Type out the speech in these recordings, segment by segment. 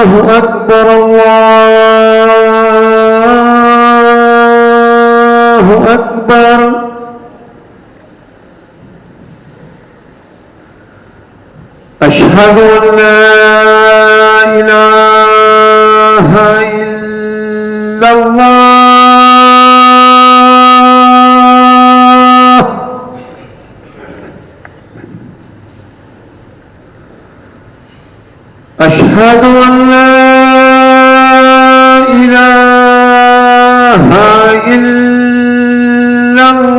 الله أكبر الله أكبر. أشهد أن لا إله إلا الله. أشهد أن لا إله إلا الله.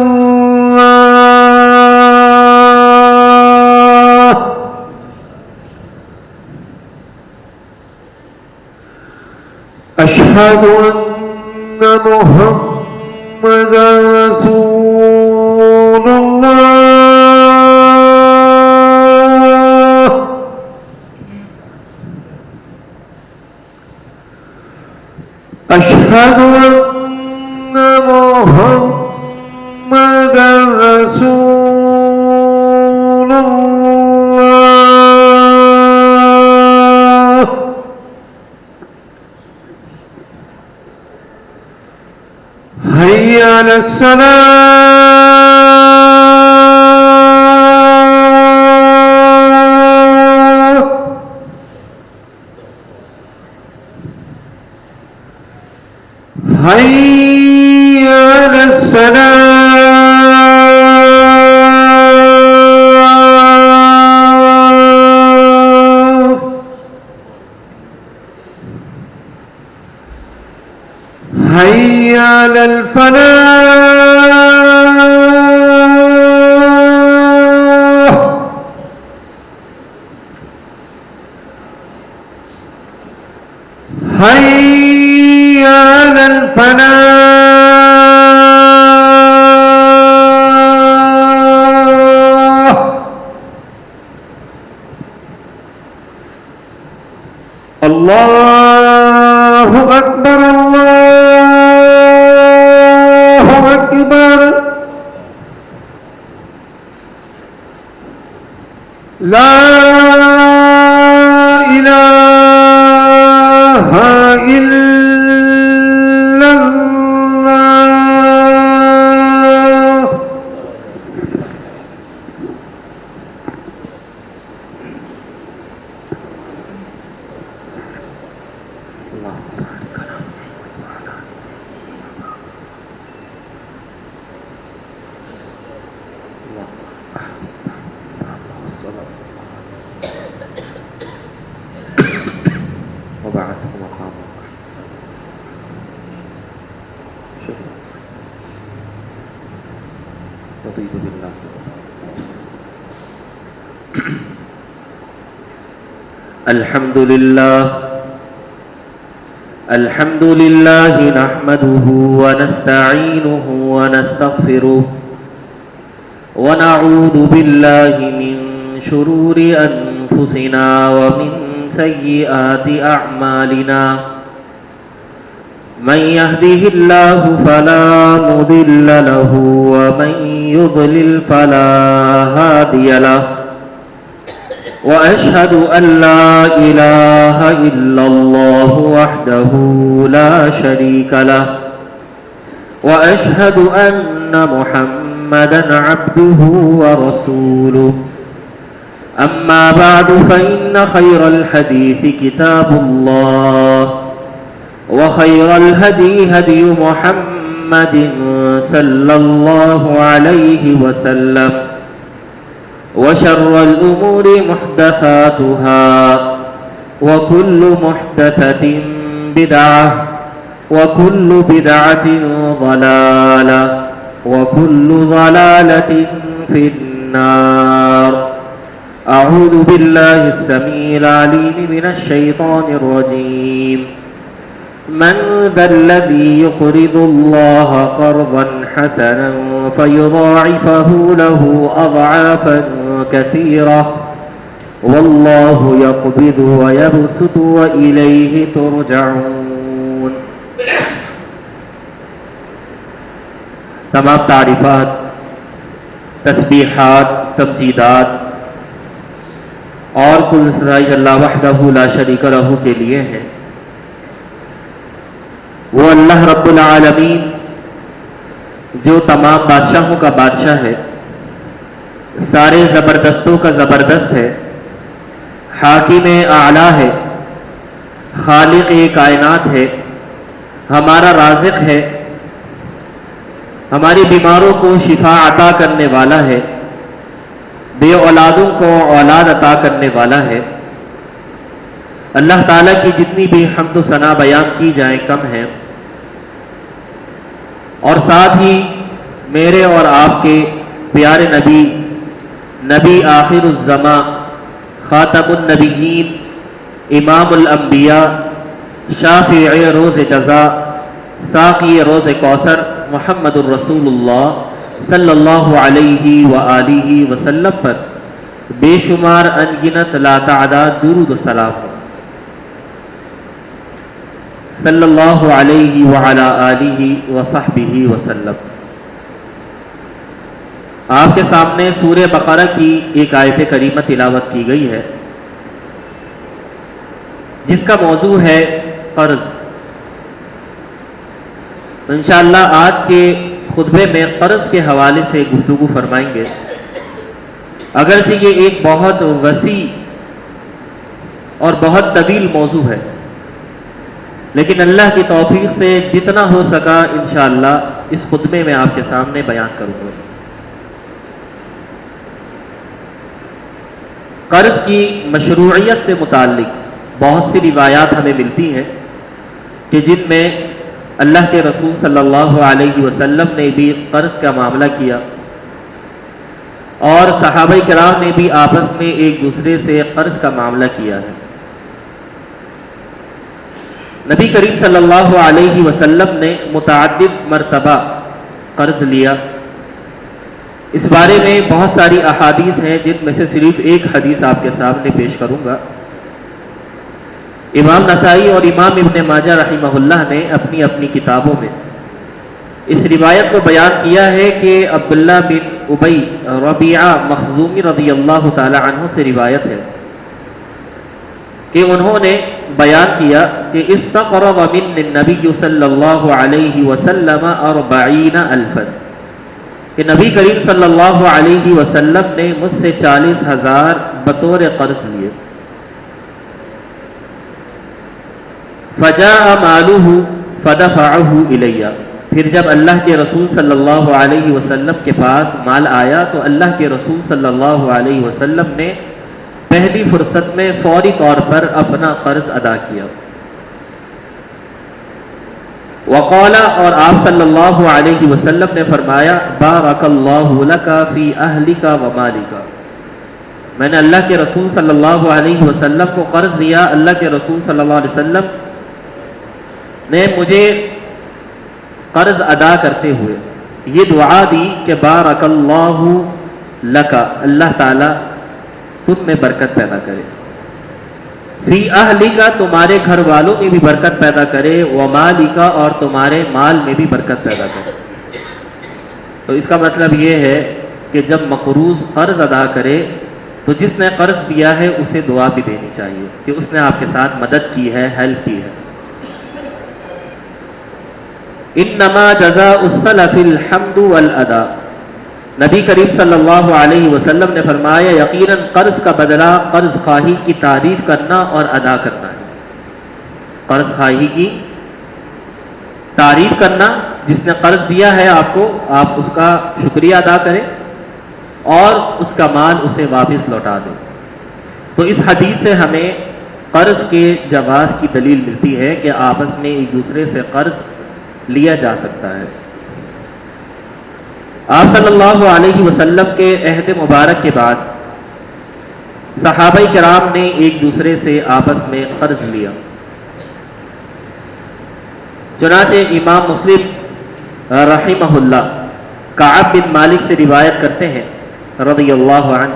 أشهد أن محمدًا رسول الله. أشهد أن محمدًا رسول الله. حي على الصلاة. حي على الصلاة. حي على الفلاح. حي على الفلاح. الله أكبر الله أكبر. لا إله إلا الله. وبعثه مقاما رضيت بالله. الحمد لله الحمد لله نحمده ونستعينه ونستغفره ونعوذ بالله من شرور أنفسنا ومن سيئات أعمالنا. من يهده الله فلا مضل له ومن يضلل فلا هادي له. وأشهد أن لا إله إلا الله وحده لا شريك له. وأشهد أن محمدًا عبده ورسوله. أما بعد فإن خير الحديث كتاب الله وخير الهدي هدي محمد صلى الله عليه وسلم وشر الأمور محدثاتها وكل محدثة بدعة وكل بدعة ضلالة وكل ضلالة في النار. أعوذ بالله السميع العليم من الشيطان الرجيم. من ذا الذي يقرض الله قرضا حسنا فيضاعفه له أضعافا كثيرة والله يقبض ويبسط وإليه ترجعون. تمام تعریفات، تسبیحات، تمجیدات اور کل ستائش اللہ وحدہ لا شریک لہ کے لیے ہے۔ وہ اللہ رب العالمین جو تمام بادشاہوں کا بادشاہ ہے، سارے زبردستوں کا زبردست ہے، حاکم اعلیٰ ہے، خالق کائنات ہے، ہمارا رازق ہے، ہماری بیماروں کو شفا عطا کرنے والا ہے، بے اولادوں کو اولاد عطا کرنے والا ہے۔ اللہ تعالیٰ کی جتنی بھی حمد و ثنا بیان کی جائیں کم ہیں، اور ساتھ ہی میرے اور آپ کے پیارے نبی آخر الزماں، خاتم النبیین، امام الانبیاء، شافع روز جزا، ساقی روز کوثر، محمد الرسول اللہ صلی اللہ علیہ وآلہ وسلم پر بے شمار انگنت لا تعداد درود و سلام ہو، صلی اللہ علیہ وعلا آلہ وصحبہ وسلم۔ آپ کے سامنے سورہ بقرہ کی ایک آیت کریمہ تلاوت کی گئی ہے، جس کا موضوع ہے قرض۔ انشاءاللہ آج کے خطبے میں قرض کے حوالے سے گفتگو فرمائیں گے۔ اگرچہ یہ ایک بہت وسیع اور بہت طویل موضوع ہے، لیکن اللہ کی توفیق سے جتنا ہو سکا انشاءاللہ اس خطبے میں آپ کے سامنے بیان کروں گا۔ قرض کی مشروعیت سے متعلق بہت سی روایات ہمیں ملتی ہیں کہ جن میں اللہ کے رسول صلی اللہ علیہ وسلم نے بھی قرض کا معاملہ کیا، اور صحابہ کرام نے بھی آپس میں ایک دوسرے سے قرض کا معاملہ کیا ہے۔ نبی کریم صلی اللہ علیہ وسلم نے متعدد مرتبہ قرض لیا۔ اس بارے میں بہت ساری احادیث ہیں، جن میں سے صرف ایک حدیث آپ کے سامنے پیش کروں گا۔ امام نسائی اور امام ابن ماجہ رحمہ اللہ نے اپنی اپنی کتابوں میں اس روایت کو بیان کیا ہے کہ عبداللہ بن ابی ربیعہ مخزومی رضی اللہ تعالی عنہ سے روایت ہے کہ انہوں نے بیان کیا کہ استقرض من النبی صلی اللہ علیہ وسلم 40,000، کہ نبی کریم صلی اللہ علیہ وسلم نے مجھ سے 40,000 بطور قرض لیے۔ فجاء مالہ فدفعہ الی، پھر جب اللہ کے رسول صلی اللہ علیہ وسلم کے پاس مال آیا تو اللہ کے رسول صلی اللہ علیہ وسلم نے پہلی فرصت میں فوری طور پر اپنا قرض ادا کیا۔ وقال، اور آپ صلی اللہ علیہ وسلم نے فرمایا، بارک اللہ لک فی اہلک و مالک، میں نے اللہ کے رسول صلی اللہ علیہ وسلم کو قرض دیا، اللہ کے رسول صلی اللہ علیہ وسلم نے مجھے قرض ادا کرتے ہوئے یہ دعا دی کہ بارک اللہ لک، اللہ تعالیٰ تم میں برکت پیدا کرے، فی اہلک، تمہارے گھر والوں میں بھی برکت پیدا کرے، ومالک، اور تمہارے مال میں بھی برکت پیدا کرے۔ تو اس کا مطلب یہ ہے کہ جب مقروض قرض ادا کرے تو جس نے قرض دیا ہے اسے دعا بھی دینی چاہیے کہ اس نے آپ کے ساتھ مدد کی ہے، ہیلپ کی ہے۔ انما جزاء السلف الحمد والادا، نبی کریم صلی اللہ علیہ وسلم نے فرمایا یقیناً قرض کا بدلہ قرض خواہی کی تعریف کرنا اور ادا کرنا ہے۔ قرض خواہی کی تعریف کرنا، جس نے قرض دیا ہے آپ کو، آپ اس کا شکریہ ادا کریں اور اس کا مال اسے واپس لوٹا دیں۔ تو اس حدیث سے ہمیں قرض کے جواز کی دلیل ملتی ہے کہ آپس میں ایک دوسرے سے قرض لیا جا سکتا ہے۔ آپ صلی اللہ علیہ وسلم کے عہد مبارک کے بعد صحابہ کرام نے ایک دوسرے سے آپس میں قرض لیا۔ چنانچہ امام مسلم رحمہ اللہ کعب بن مالک سے روایت کرتے ہیں رضی اللہ عنہ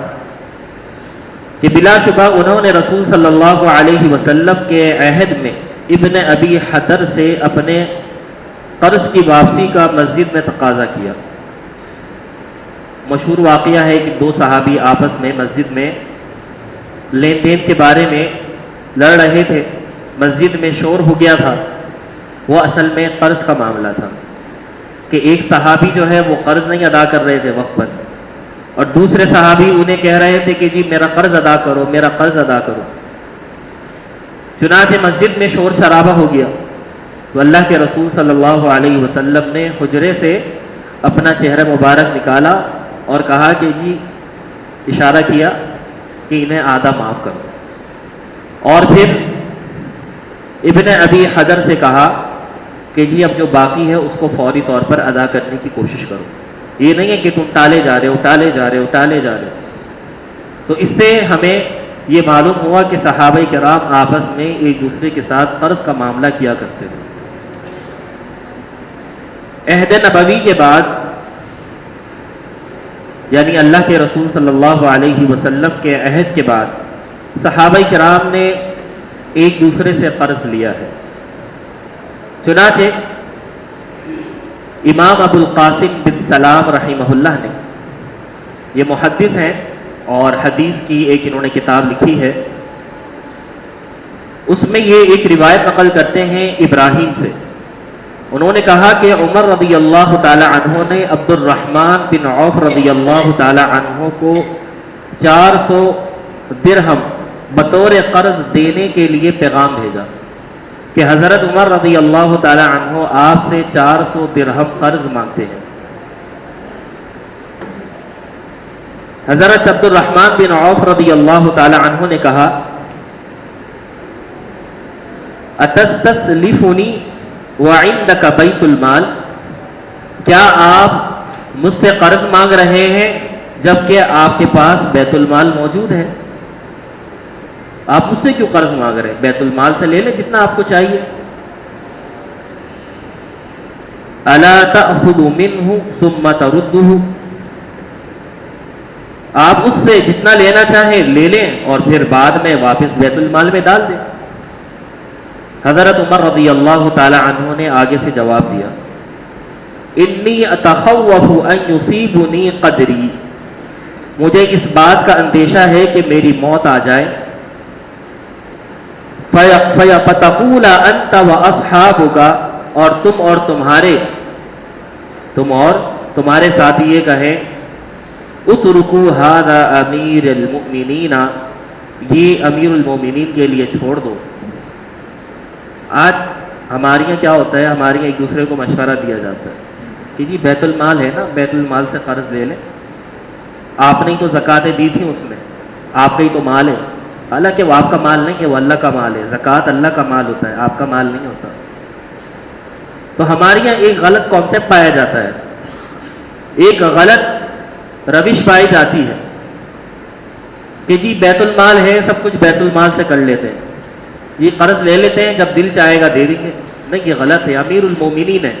کہ بلا شبہ انہوں نے رسول صلی اللہ علیہ وسلم کے عہد میں ابن ابی حدر سے اپنے قرض کی واپسی کا مسجد میں تقاضا کیا۔ مشہور واقعہ ہے کہ دو صحابی آپس میں مسجد میں لین دین کے بارے میں لڑ رہے تھے، مسجد میں شور ہو گیا تھا، وہ اصل میں قرض کا معاملہ تھا کہ ایک صحابی جو ہے وہ قرض نہیں ادا کر رہے تھے وقت پر، اور دوسرے صحابی انہیں کہہ رہے تھے کہ جی میرا قرض ادا کرو، میرا قرض ادا کرو۔ چنانچہ مسجد میں شور شرابہ ہو گیا تو اللہ کے رسول صلی اللہ علیہ وسلم نے حجرے سے اپنا چہرہ مبارک نکالا اور کہا کہ جی، اشارہ کیا کہ انہیں آدھا معاف کرو، اور پھر ابن ابی حجر سے کہا کہ جی اب جو باقی ہے اس کو فوری طور پر ادا کرنے کی کوشش کرو، یہ نہیں ہے کہ تم ٹالے جا رہے ہو ٹالے جا رہے ہو ٹالے جا رہے ہو۔ تو اس سے ہمیں یہ معلوم ہوا کہ صحابہ کرام آپس میں ایک دوسرے کے ساتھ قرض کا معاملہ کیا کرتے تھے۔ عہد نبوی کے بعد، یعنی اللہ کے رسول صلی اللہ علیہ وسلم کے عہد کے بعد، صحابہ کرام نے ایک دوسرے سے قرض لیا ہے۔ چنانچہ امام ابو القاسم بن سلام رحمہ اللہ نے، یہ محدث ہیں اور حدیث کی ایک انہوں نے کتاب لکھی ہے، اس میں یہ ایک روایت نقل کرتے ہیں ابراہیم سے۔ انہوں نے کہا کہ عمر رضی اللہ تعالی عنہ نے عبد الرحمن بن عوف رضی اللہ تعالی عنہ کو 400 درہم بطور قرض دینے کے لیے پیغام بھیجا کہ حضرت عمر رضی اللہ تعالی عنہ آپ سے 400 درہم قرض مانگتے ہیں۔ حضرت عبد الرحمن بن عوف رضی اللہ تعالی عنہ نے کہا اتستسلفنی وعندک بیت المال، کیا آپ مجھ سے قرض مانگ رہے ہیں جبکہ آپ کے پاس بیت المال موجود ہے؟ آپ مجھ سے کیوں قرض مانگ رہے ہیں؟ بیت المال سے لے لیں جتنا آپ کو چاہیے۔ الا تأخذ منه ثم ترده، آپ اس سے جتنا لینا چاہیں لے لیں اور پھر بعد میں واپس بیت المال میں ڈال دیں۔ حضرت عمر رضی اللہ تعالی عنہ نے آگے سے جواب دیا انی اتخوف ان یصیبنی قدری، مجھے اس بات کا اندیشہ ہے کہ میری موت آ جائے، فتقول انت واصحابک، اور تمہارے ساتھی یہ کہیں اترکوا ھذا امیر المؤمنین، یہ امیر المؤمنین کے لیے چھوڑ دو۔ آج ہمارے یہاں کیا ہوتا ہے، ہمارے یہاں ایک دوسرے کو مشورہ دیا جاتا ہے کہ جی بیت المال ہے نا، بیت المال سے قرض لے لیں، آپ نے تو زکاتیں دی تھیں، اس میں آپ کا ہی تو مال ہے، حالانکہ وہ آپ کا مال نہیں ہے، وہ اللہ کا مال ہے، زکوٰۃ اللہ کا مال ہوتا ہے، آپ کا مال نہیں ہوتا۔ تو ہمارے یہاں ایک غلط کانسیپٹ پایا جاتا ہے، ایک غلط روش پائی جاتی ہے کہ جی بیت المال ہے، سب کچھ بیت المال سے کر لیتے ہیں، یہ قرض لے لیتے ہیں، جب دل چاہے گا دے دیں گے۔ نہیں، یہ غلط ہے۔ امیر المومنین ہے،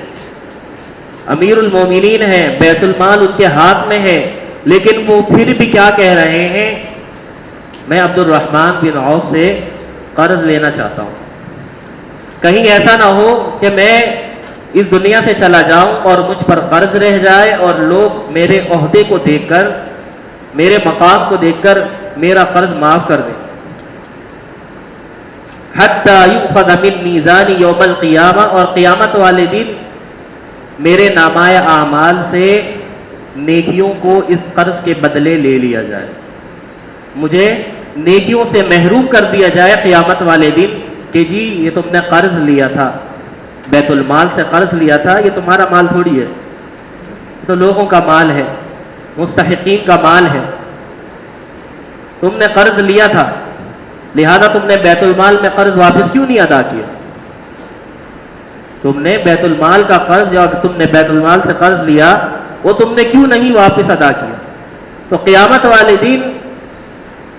امیر المومنین ہے، بیت المال ان کے ہاتھ میں ہے، لیکن وہ پھر بھی کیا کہہ رہے ہیں، میں عبد الرحمن بن عوف سے قرض لینا چاہتا ہوں، کہیں ایسا نہ ہو کہ میں اس دنیا سے چلا جاؤں اور مجھ پر قرض رہ جائے اور لوگ میرے عہدے کو دیکھ کر، میرے مقام کو دیکھ کر میرا قرض معاف کر دیں۔ حتی یؤخذ من میزان یوم القیامہ، اور قیامت والے دن میرے نامہ اعمال سے نیکیوں کو اس قرض کے بدلے لے لیا جائے، مجھے نیکیوں سے محروم کر دیا جائے قیامت والے دن کہ جی یہ تم نے قرض لیا تھا، بیت المال سے قرض لیا تھا، یہ تمہارا مال تھوڑی ہے، تو لوگوں کا مال ہے، مستحقین کا مال ہے، تم نے قرض لیا تھا، لہذا تم نے بیت المال میں قرض واپس کیوں نہیں ادا کیا؟ تم نے بیت المال کا قرض، یا تم نے بیت المال سے قرض لیا، وہ تم نے کیوں نہیں واپس ادا کیا؟ تو قیامت والے دن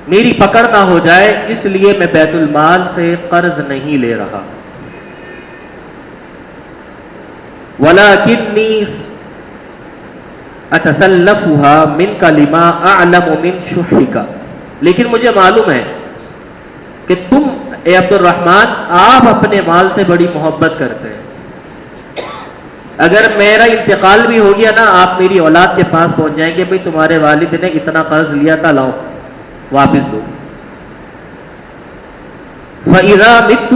میری پکڑ نہ ہو جائے، اس لیے میں بیت المال سے قرض نہیں لے رہا۔ وَلَكِنِّي أَتَسَلَّفُهَا مِنْكَ لِمَا أَعْلَمُ مِنْ شُحِّكَ، لیکن مجھے معلوم ہے کہ تم اے عبد الرحمن آپ اپنے مال سے بڑی محبت کرتے ہیں، اگر میرا انتقال بھی ہو گیا نا، آپ میری اولاد کے پاس پہنچ جائیں گے، بھئی تمہارے والد نے اتنا قرض لیا تھا، لاؤ واپس دو۔ فَإِذَا مِتُّ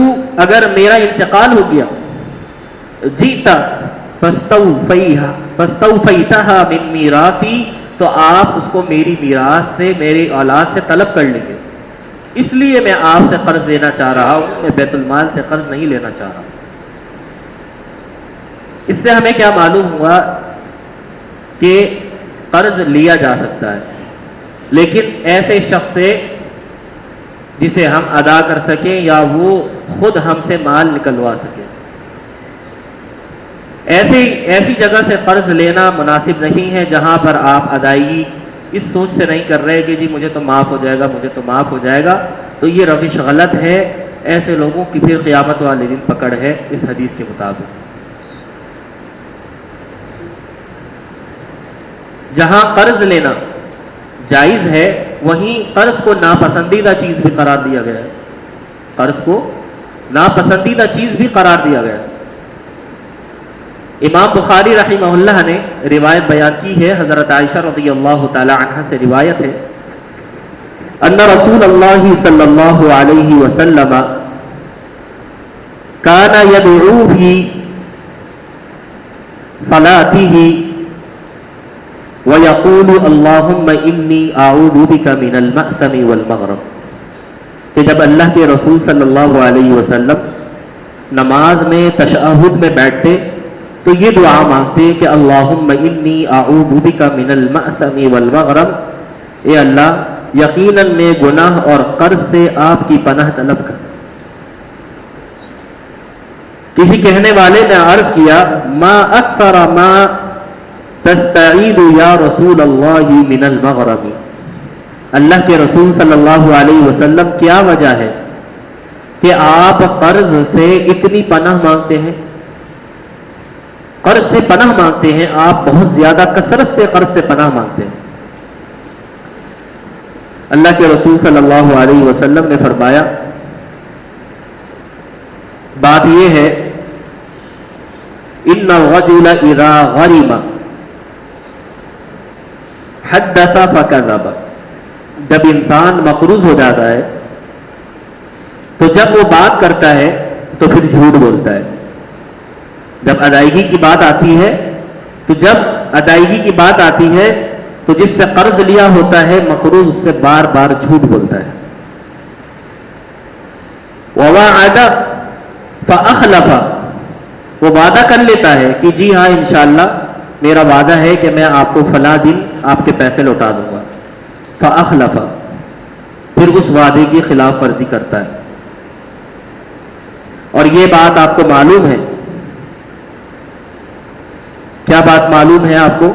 اگر میرا انتقال ہو گیا جِئْتَ فَاسْتَوْفَيْتَهَا مِن مِيرَاثِي تو آپ اس کو میری میراث سے میری اولاد سے طلب کر لیں گے. اس لیے میں آپ سے قرض لینا چاہ رہا ہوں, میں بیت المال سے قرض نہیں لینا چاہ رہا ہوں. اس سے ہمیں کیا معلوم ہوا کہ قرض لیا جا سکتا ہے, لیکن ایسے شخص سے جسے ہم ادا کر سکیں یا وہ خود ہم سے مال نکلوا سکے. ایسی جگہ سے قرض لینا مناسب نہیں ہے جہاں پر آپ ادائیگی اس سوچ سے نہیں کر رہے کہ جی مجھے تو معاف ہو جائے گا, مجھے تو معاف ہو جائے گا. تو یہ روش غلط ہے. ایسے لوگوں کی پھر قیامت والے دن پکڑ ہے اس حدیث کے مطابق. جہاں قرض لینا جائز ہے وہیں قرض کو ناپسندیدہ چیز بھی قرار دیا گیا ہے. قرض کو ناپسندیدہ چیز بھی قرار دیا گیا ہے. امام بخاری رحمہ اللہ نے روایت بیان کی ہے, حضرت عائشہ رضی اللہ تعالی عنہ سے روایت ہے, ان رسول اللہ صلی اللہ علیہ وسلم کان یدعو فی صلاتہ وَيَقُولُ اللَّهُمَّ إِنِّي أَعُوذُ بِكَ مِنَ الْمَأْثَمِ وَالْمَغْرَمِ کہ جب اللہ کے رسول صلی اللہ علیہ وسلم نماز میں تشہد میں بیٹھتے تو یہ دعا مانگتے کہ اللہم انی اعوذ بک من المأثم والمغرم, اے اللہ یقیناً میں گناہ اور قرض سے آپ کی پناہ طلب کر. کسی کہنے والے نے عرض کیا ما اکثر ما تستعید یا رسول اللہ من المغرب, اللہ کے رسول صلی اللہ علیہ وسلم کیا وجہ ہے کہ آپ قرض سے اتنی پناہ مانگتے ہیں, قرض سے پناہ مانگتے ہیں, آپ بہت زیادہ کثرت سے قرض سے پناہ مانگتے ہیں. اللہ کے رسول صلی اللہ علیہ وسلم نے فرمایا بات یہ ہے ان الرجل اذا غرم حدث فکذب, جب انسان مقروض ہو جاتا ہے تو جب وہ بات کرتا ہے تو پھر جھوٹ بولتا ہے. جب ادائیگی کی بات آتی ہے تو جس سے قرض لیا ہوتا ہے مقروض اس سے بار بار جھوٹ بولتا ہے. ووعد فاخلف, وہ وعدہ کر لیتا ہے کہ جی ہاں انشاءاللہ میرا وعدہ ہے کہ میں آپ کو فلاں دن آپ کے پیسے لوٹا دوں گا. فاخلف, پھر اس وعدے کی خلاف ورزی کرتا ہے. اور یہ بات آپ کو معلوم ہے, کیا بات معلوم ہے آپ کو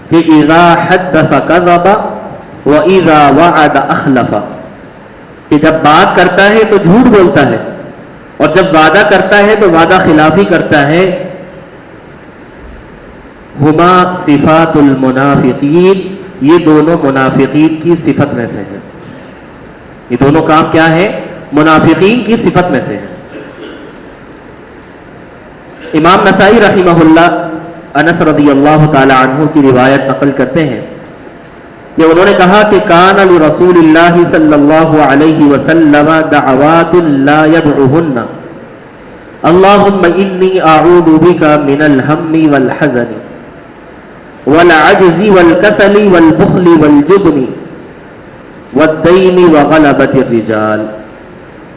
کہ اذا حدث کذب واذا وعد اخلف, کہ جب بات کرتا ہے تو جھوٹ بولتا ہے اور جب وعدہ کرتا ہے تو وعدہ خلافی کرتا ہے. ہما صفات المنافقین, یہ دونوں منافقین کی صفت میں سے ہیں. یہ دونوں کام کیا ہے؟ منافقین کی صفت میں سے ہیں. امام نسائی رحمہ اللہ انس رضی اللہ تعالی عنہ کی روایت نقل کرتے ہیں کہ انہوں نے کہا کہ کان لرسول اللہ صلی اللہ علیہ وسلم دعوات لا يدعوهن اللہم انی اعوذ بک من الہم والحزن والعجز والکسل والبخل والجبن والدین وغلبۃ الرجال,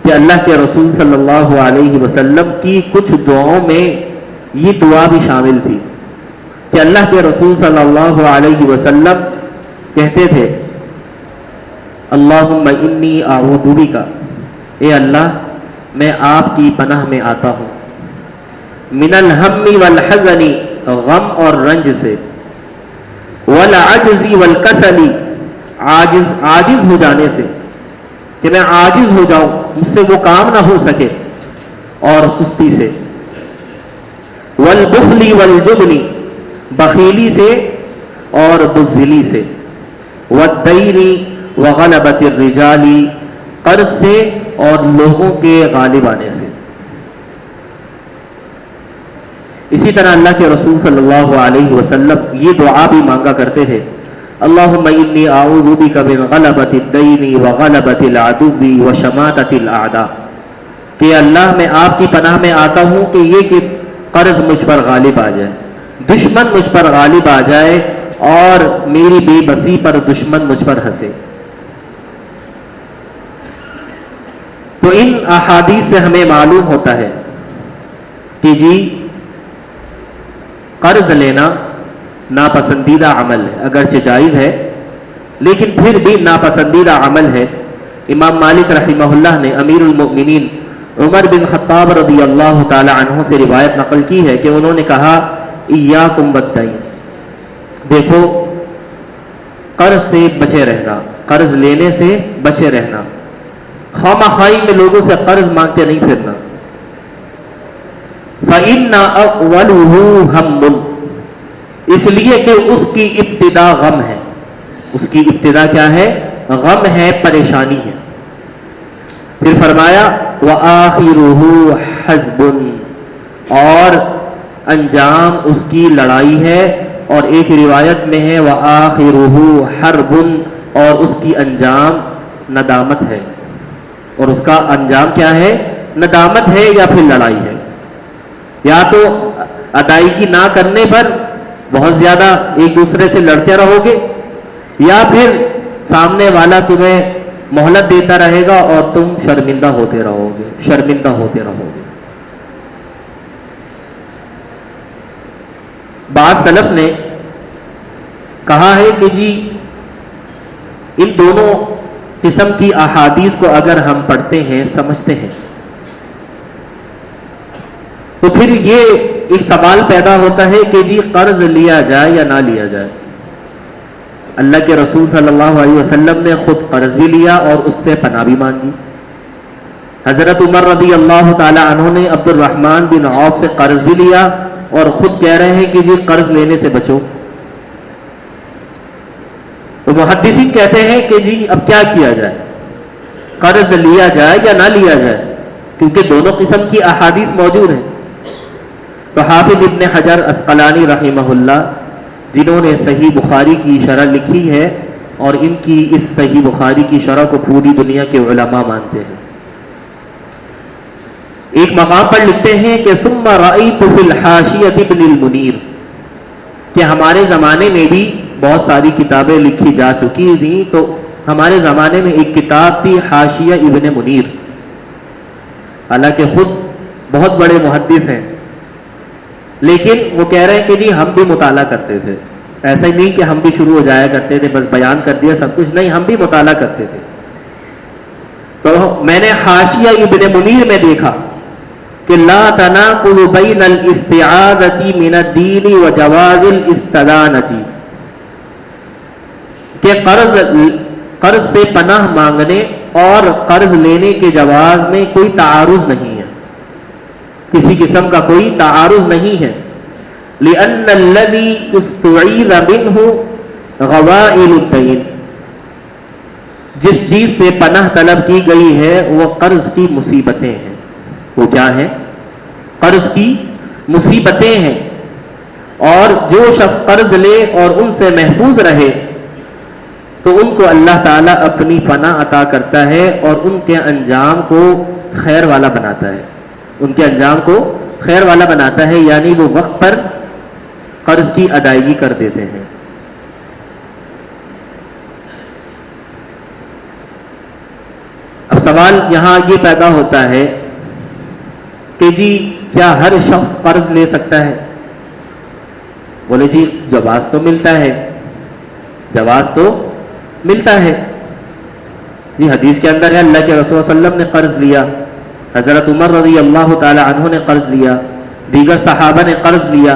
کہ اللہ کے رسول صلی اللہ علیہ وسلم کی کچھ دعاؤں میں یہ دعا بھی شامل تھی کہ اللہ کے رسول صلی اللہ علیہ وسلم کہتے تھے اللہم انی اعوذ بک, اے اللہ میں آپ کی پناہ میں آتا ہوں, من الہم والحزن, غم اور رنج سے, والعجز والکسل, عاجز ہو جانے سے کہ میں عاجز ہو جاؤں, مجھ سے وہ کام نہ ہو سکے, اور سستی سے, والبخل والجبن, بخیلی سے اور بزدلی سے, والدین وغلبۃ الرجال, قرض سے اور لوگوں کے غالب آنے سے. اسی طرح اللہ کے رسول صلی اللہ علیہ وسلم یہ دعا بھی مانگا کرتے تھے اللہم انی اعوذ بک من غلبۃ الدین وغلبۃ العدو وشماتۃ الاعداء، کہ اللہ میں آپ کی پناہ میں آتا ہوں کہ یہ کہ قرض مجھ پر غالب آ جائے، دشمن مجھ پر غالب آ جائے اور میری بے بسی پر دشمن مجھ پر ہنسے۔ تو ان احادیث سے ہمیں معلوم ہوتا ہے کہ جی قرض لینا ناپسندیدہ عمل ہے، اگرچہ جائز ہے لیکن پھر بھی ناپسندیدہ عمل ہے۔ امام مالک رحمہ اللہ نے امیر المؤمنین عمر بن خطاب رضی اللہ تعالی عنہ سے روایت نقل کی ہے کہ انہوں نے کہا ایاکم والدین، دیکھو قرض سے بچے رہنا، قرض لینے سے بچے رہنا، خواہ مخواہی میں لوگوں سے قرض مانگتے نہیں پھرنا۔ فَإِنَّ أَوَّلُهُ هَمٌّ، اس لیے کہ اس کی ابتدا غم ہے، اس کی ابتدا کیا ہے؟ غم ہے، پریشانی ہے۔ پھر فرمایا وَآخِرُهُ حَزْبٌ، اور انجام اس کی لڑائی ہے، اور ایک روایت میں ہے وَآخِرُهُ حَرْبٌ، اور اس کی انجام ندامت ہے، اور اس کا انجام کیا ہے؟ ندامت ہے یا پھر لڑائی ہے۔ یا تو ادائیگی نہ کرنے پر بہت زیادہ ایک دوسرے سے لڑتے رہو گے، یا پھر سامنے والا تمہیں مہلت دیتا رہے گا اور تم شرمندہ ہوتے رہو گے، شرمندہ ہوتے رہو گے۔ بعض سلف نے کہا ہے کہ جی ان دونوں قسم کی احادیث کو اگر ہم پڑھتے ہیں، سمجھتے ہیں، تو پھر یہ ایک سوال پیدا ہوتا ہے کہ جی قرض لیا جائے یا نہ لیا جائے۔ اللہ کے رسول صلی اللہ علیہ وسلم نے خود قرض بھی لیا اور اس سے پناہ بھی مانگی۔ حضرت عمر رضی اللہ تعالی عنہ نے عبد الرحمن بن عوف سے قرض بھی لیا اور خود کہہ رہے ہیں کہ جی قرض لینے سے بچو۔ تو محدثین کہتے ہیں کہ جی اب کیا کیا جائے، قرض لیا جائے یا نہ لیا جائے، کیونکہ دونوں قسم کی احادیث موجود ہیں۔ تو حافظ ابن حجر عسقلانی رحمہ اللہ، جنہوں نے صحیح بخاری کی شرح لکھی ہے اور ان کی اس صحیح بخاری کی شرح کو پوری دنیا کے علماء مانتے ہیں، ایک مقام پر لکھتے ہیں کہ ثم رأیت فی الحاشیۃ ابن المنیر، کہ ہمارے زمانے میں بھی بہت ساری کتابیں لکھی جا چکی تھیں، تو ہمارے زمانے میں ایک کتاب تھی حاشیہ ابن منیر، حالانکہ خود بہت بڑے محدث ہیں، لیکن وہ کہہ رہے ہیں کہ جی ہم بھی مطالعہ کرتے تھے، ایسا ہی نہیں کہ ہم بھی شروع ہو جایا کرتے تھے بس بیان کر دیا سب کچھ، نہیں، ہم بھی مطالعہ کرتے تھے۔ تو میں نے حاشیہ ابن منیر میں دیکھا کہ لا تناقض بین الاستعاذۃ من الدین و جواز الاستدانۃ، کہ قرض سے پناہ مانگنے اور قرض لینے کے جواز میں کوئی تعارض نہیں ہے، کسی قسم کا کوئی تعارض نہیں ہے۔ لأن الذی استعیذ منہ غوائل الدین، جس چیز سے پناہ طلب کی گئی ہے وہ قرض کی مصیبتیں ہیں۔ وہ کیا ہیں؟ قرض کی مصیبتیں ہیں، اور جو شخص قرض لے اور ان سے محفوظ رہے تو ان کو اللہ تعالیٰ اپنی پناہ عطا کرتا ہے اور ان کے انجام کو خیر والا بناتا ہے، ان کے انجام کو خیر والا بناتا ہے، یعنی وہ وقت پر قرض کی ادائیگی کر دیتے ہیں۔ اب سوال یہاں یہ پیدا ہوتا ہے کہ جی کیا ہر شخص قرض لے سکتا ہے؟ بولے جی جواز تو ملتا ہے، جواز تو ملتا ہے جی، حدیث کے اندر ہے اللہ کے رسول صلی اللہ علیہ وسلم نے قرض لیا، حضرت عمر رضی اللہ تعالی عنہ نے قرض لیا، دیگر صحابہ نے قرض لیا،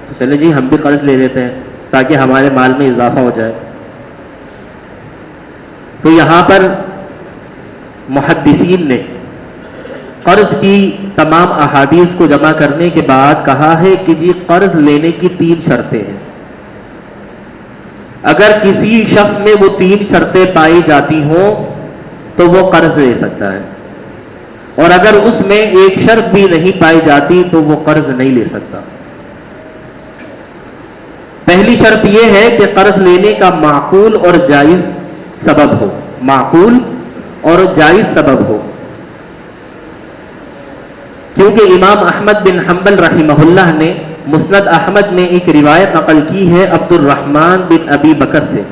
تو چلے جی ہم بھی قرض لے لیتے ہیں تاکہ ہمارے مال میں اضافہ ہو جائے۔ تو یہاں پر محدثین نے قرض کی تمام احادیث کو جمع کرنے کے بعد کہا ہے کہ جی قرض لینے کی 3 شرطیں ہیں، اگر کسی شخص میں وہ 3 شرطیں پائی جاتی ہوں تو وہ قرض لے سکتا ہے، اور اگر اس میں ایک شرط بھی نہیں پائی جاتی تو وہ قرض نہیں لے سکتا۔ پہلی شرط یہ ہے کہ قرض لینے کا معقول اور جائز سبب ہو، معقول اور جائز سبب ہو، کیونکہ امام احمد بن حنبل رحمہ اللہ نے مسند احمد میں ایک روایت نقل کی ہے عبد الرحمن بن ابی بکر سے،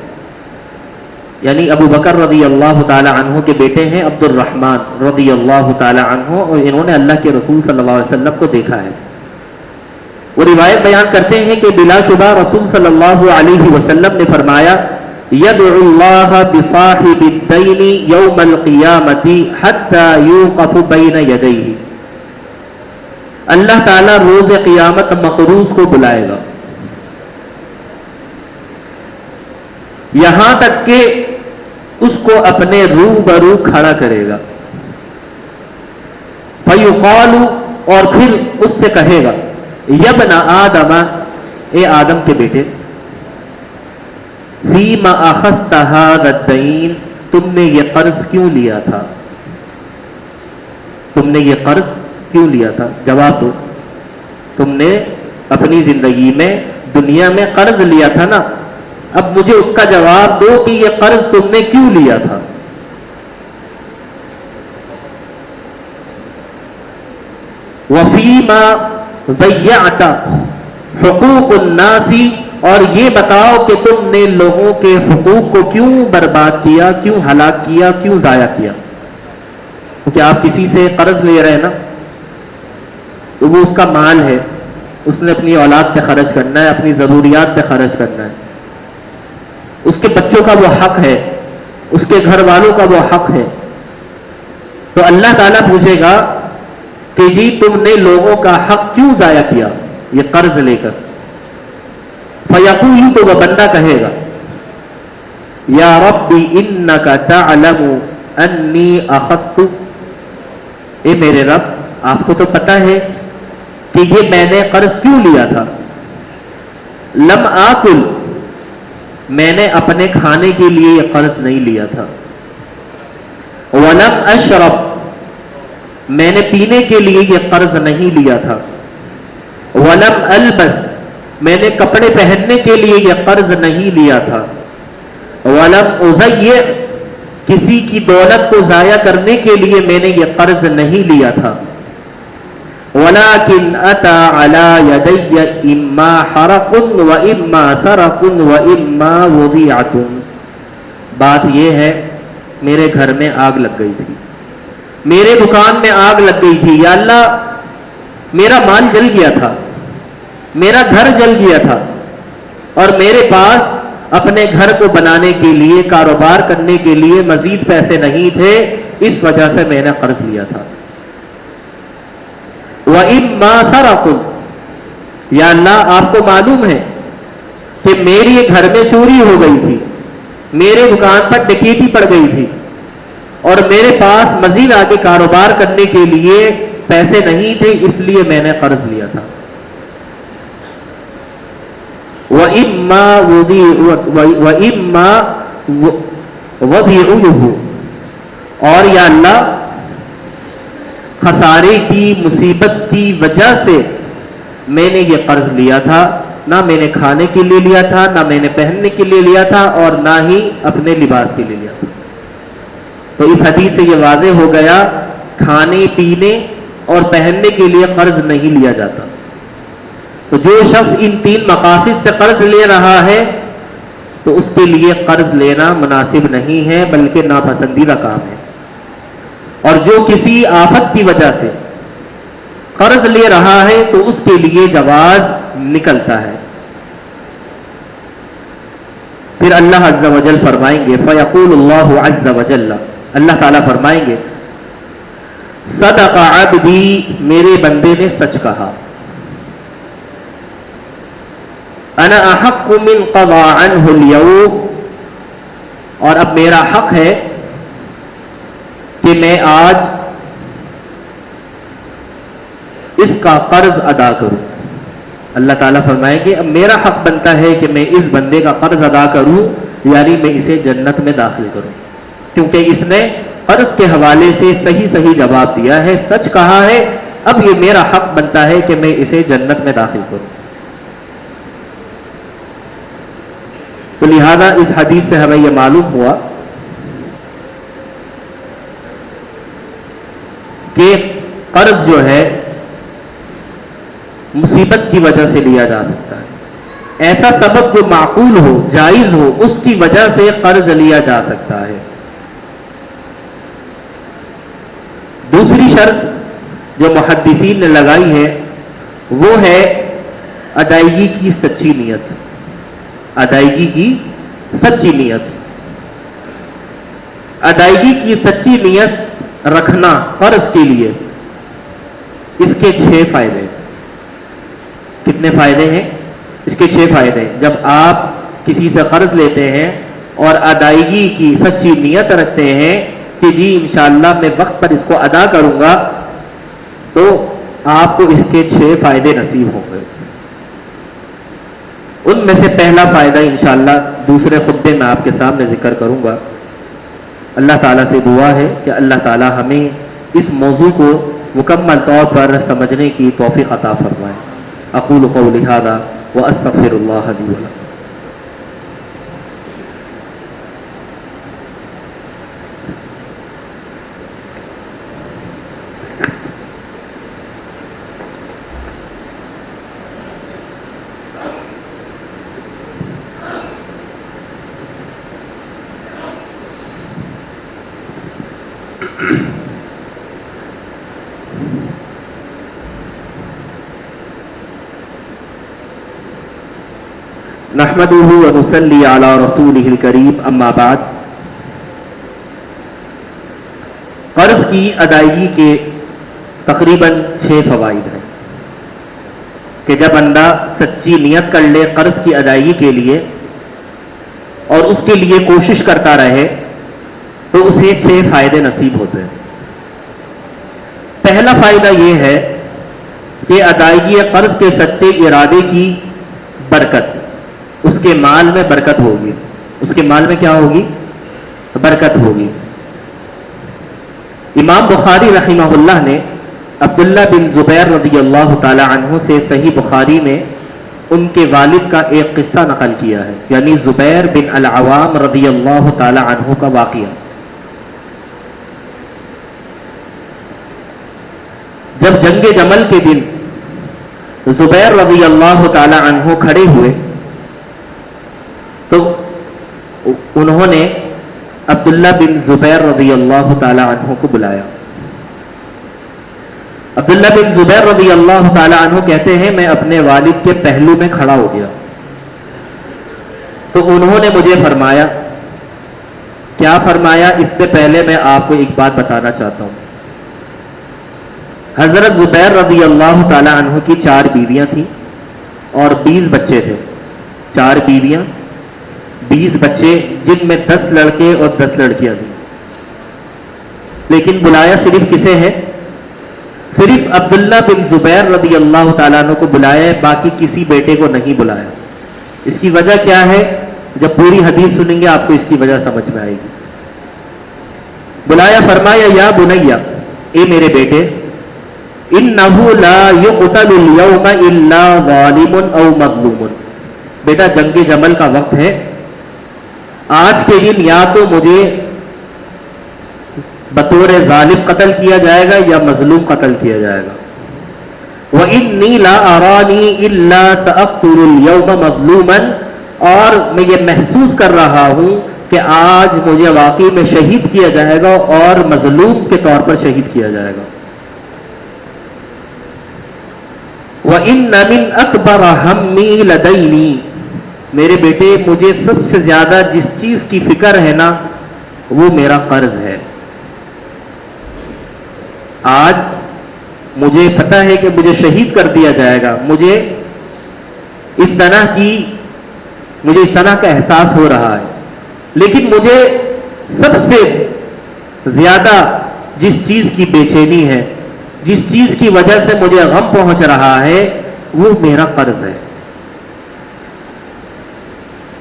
یعنی ابو بکر رضی اللہ تعالی عنہ کے بیٹے ہیں عبد الرحمن رضی اللہ تعالی عنہ، اور انہوں نے اللہ کے رسول صلی اللہ علیہ وسلم کو دیکھا ہے۔ وہ روایت بیان کرتے ہیں کہ بلا شبہ رسول صلی اللہ علیہ وسلم نے فرمایا یدعو اللہ بصاحب الدین یوم القیامت حتی یوقف بین یدیہ، اللہ تعالیٰ روز قیامت مقروض کو بلائے گا یہاں تک کہ اس کو اپنے روبرو کھڑا کرے گا، فیقال، اور پھر اس سے کہے گا یبن آدم، اے آدم کے بیٹے، فیما اخذت ھذا الدین، تم نے یہ قرض کیوں لیا تھا، تم نے یہ قرض کیوں لیا تھا؟ جواب دو، تم نے اپنی زندگی میں دنیا میں قرض لیا تھا نا، اب مجھے اس کا جواب دو کہ یہ قرض تم نے کیوں لیا تھا؟ وفیما ضیعت حقوق الناس، اور یہ بتاؤ کہ تم نے لوگوں کے حقوق کو کیوں برباد کیا، کیوں ہلاک کیا، کیوں ضائع کیا؟ کیونکہ آپ کسی سے قرض لے رہے ہیں نا، تو وہ اس کا مال ہے، اس نے اپنی اولاد پہ خرچ کرنا ہے، اپنی ضروریات پہ خرچ کرنا ہے، اس کے بچوں کا وہ حق ہے، اس کے گھر والوں کا وہ حق ہے، تو اللہ تعالیٰ پوچھے گا کہ جی تم نے لوگوں کا حق کیوں ضائع کیا یہ قرض لے کر؟ فیقول، تو وہ بندہ کہے گا یا رب انک تعلم انی اخذت، اے میرے رب آپ کو تو پتہ ہے کہ یہ میں نے قرض کیوں لیا تھا، لم آکل، میں نے اپنے کھانے کے لیے یہ قرض نہیں لیا تھا، ولم اشرب، میں نے پینے کے لیے یہ قرض نہیں لیا تھا، ولم البس، میں نے کپڑے پہننے کے لیے یہ قرض نہیں لیا تھا، ولم اضیع، کسی کی دولت کو ضائع کرنے کے لیے میں نے یہ قرض نہیں لیا تھا، ولیکن اتی علی یدی اما حرق و اما سرق و اما وضیعۃ، بات یہ ہے میرے گھر میں آگ لگ گئی تھی، میرے دکان میں آگ لگ گئی تھی، یا اللہ میرا مال جل گیا تھا، میرا گھر جل گیا تھا، اور میرے پاس اپنے گھر کو بنانے کے لیے، کاروبار کرنے کے لیے مزید پیسے نہیں تھے، اس وجہ سے میں نے قرض لیا تھا، وَإِمَّا سَرَقٌ، یا اللہ آپ کو معلوم ہے کہ میری گھر میں چوری ہو گئی تھی، میرے دکان پر ڈکیتی پڑ گئی تھی، اور میرے پاس مزید آگے کاروبار کرنے کے لیے پیسے نہیں تھے، اس لیے میں نے قرض لیا تھا، وَإِمَّا وَضِعُهُ، اور یا اللہ خسارے کی، مصیبت کی وجہ سے میں نے یہ قرض لیا تھا، نہ میں نے کھانے کے لیے لیا تھا، نہ میں نے پہننے کے لیے لیا تھا، اور نہ ہی اپنے لباس کے لیے لیا تھا۔ تو اس حدیث سے یہ واضح ہو گیا کھانے پینے اور پہننے کے لیے قرض نہیں لیا جاتا۔ تو جو شخص ان تین مقاصد سے قرض لے رہا ہے تو اس کے لیے قرض لینا مناسب نہیں ہے، بلکہ ناپسندیدہ کام ہے، اور جو کسی آفت کی وجہ سے قرض لے رہا ہے تو اس کے لیے جواز نکلتا ہے۔ پھر اللہ عز و جل فرمائیں گے، فیقول اللہ عز و جل، اللہ تعالیٰ فرمائیں گے صدق عبدی، میرے بندے نے سچ کہا، انا احق من قضا عنہ اليوم، اور اب میرا حق ہے کہ میں آج اس کا قرض ادا کروں۔ اللہ تعالیٰ فرمائے کہ اب میرا حق بنتا ہے کہ میں اس بندے کا قرض ادا کروں، یعنی میں اسے جنت میں داخل کروں، کیونکہ اس نے قرض کے حوالے سے صحیح جواب دیا ہے، سچ کہا ہے، اب یہ میرا حق بنتا ہے کہ میں اسے جنت میں داخل کروں۔ تو لہذا اس حدیث سے ہمیں یہ معلوم ہوا کہ قرض جو ہے مصیبت کی وجہ سے لیا جا سکتا ہے، ایسا سبب جو معقول ہو، جائز ہو، اس کی وجہ سے قرض لیا جا سکتا ہے۔ دوسری شرط جو محدثین نے لگائی ہے وہ ہے ادائیگی کی سچی نیت، ادائیگی کی سچی نیت، ادائیگی کی سچی نیت رکھنا قرض کے لیے۔ اس کے 6 فائدے۔ کتنے فائدے ہیں؟ اس کے 6 فائدے۔ جب آپ کسی سے قرض لیتے ہیں اور ادائیگی کی سچی نیت رکھتے ہیں کہ جی انشاءاللہ میں وقت پر اس کو ادا کروں گا، تو آپ کو اس کے 6 فائدے نصیب ہوں گے۔ ان میں سے پہلا فائدہ انشاءاللہ دوسرے خطبے میں آپ کے سامنے ذکر کروں گا۔ اللہ تعالیٰ سے دعا ہے کہ اللہ تعالیٰ ہمیں اس موضوع کو مکمل طور پر سمجھنے کی توفیق عطا فرمائے۔ اقول قولی ھذا واستغفر اللہ لی ولکم۔ نحمده ونصلي على رسوله الكريم اما بعد۔ قرض کی ادائیگی کے تقریباً 6 فوائد ہیں کہ جب بندہ سچی نیت کر لے قرض کی ادائیگی کے لیے اور اس کے لیے کوشش کرتا رہے تو اسے 6 فائدے نصیب ہوتے ہیں۔ پہلا فائدہ یہ ہے کہ ادائیگی قرض کے سچے ارادے کی برکت، اس کے مال میں برکت ہوگی، اس کے مال میں کیا ہوگی؟ برکت ہوگی۔ امام بخاری رحمہ اللہ نے عبداللہ بن زبیر رضی اللہ تعالی عنہ سے صحیح بخاری میں ان کے والد کا ایک قصہ نقل کیا ہے، یعنی زبیر بن العوام رضی اللہ تعالی عنہ کا واقعہ۔ جب جنگ جمل کے دن زبیر رضی اللہ تعالی عنہ کھڑے ہوئے تو انہوں نے عبداللہ بن زبیر رضی اللہ تعالی عنہ کو بلایا۔ عبداللہ بن زبیر رضی اللہ تعالی عنہ کہتے ہیں میں اپنے والد کے پہلو میں کھڑا ہو گیا تو انہوں نے مجھے فرمایا، کیا فرمایا؟ اس سے پہلے میں آپ کو ایک بات بتانا چاہتا ہوں۔ حضرت زبیر رضی اللہ تعالی عنہ کی 4 بیویاں تھیں اور 20 بچے تھے۔ 4 بیویاں، 20 بچے، جن میں 10 لڑکے اور 10 لڑکیاں تھیں۔ لیکن بلایا صرف کسے ہے؟ صرف عبداللہ بن زبیر رضی اللہ تعالیٰ عنہ کو بلایا ہے، باقی کسی بیٹے کو نہیں بلایا۔ اس کی وجہ کیا ہے؟ جب پوری حدیث سنیں گے آپ کو اس کی وجہ سمجھ میں آئے گی۔ بلایا، فرمایا یا بنیا، اے میرے بیٹے، انہ لا یقتل اليوم الا ظالم او مظلوم، بیٹا جنگ جمل کا وقت ہے، آج کے دن یا تو مجھے بطور ظالم قتل کیا جائے گا یا مظلوم قتل کیا جائے گا۔ وَإِنِّي لَا أَرَانِي إِلَّا سَأَقْتُلُ الْيَوْمَ مَظْلُومًا، اور میں یہ محسوس کر رہا ہوں کہ آج مجھے واقعی میں شہید کیا جائے گا اور مظلوم کے طور پر شہید کیا جائے گا۔ وَإِنَّ مِنْ أَكْبَرَ هَمِّي لَدَيْنِي، میرے بیٹے مجھے سب سے زیادہ جس چیز کی فکر ہے نا وہ میرا قرض ہے۔ آج مجھے پتہ ہے کہ مجھے شہید کر دیا جائے گا، مجھے اس طرح کا احساس ہو رہا ہے، لیکن مجھے سب سے زیادہ جس چیز کی بے چینی ہے، جس چیز کی وجہ سے مجھے غم پہنچ رہا ہے وہ میرا قرض ہے۔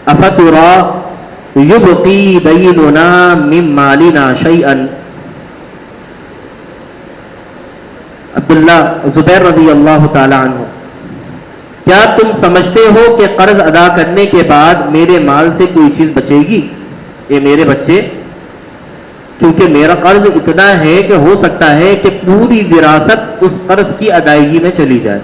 اَفَتُرَى يُبْقِي دَيْنُنَا مِن مَالِنَا شَيْئًا، عبداللہ زبیر رضی اللہ تعالی عنہ کیا تم سمجھتے ہو کہ قرض ادا کرنے کے بعد میرے مال سے کوئی چیز بچے گی؟ اے میرے بچے، کیونکہ میرا قرض اتنا ہے کہ ہو سکتا ہے کہ پوری وراثت اس قرض کی ادائیگی میں چلی جائے.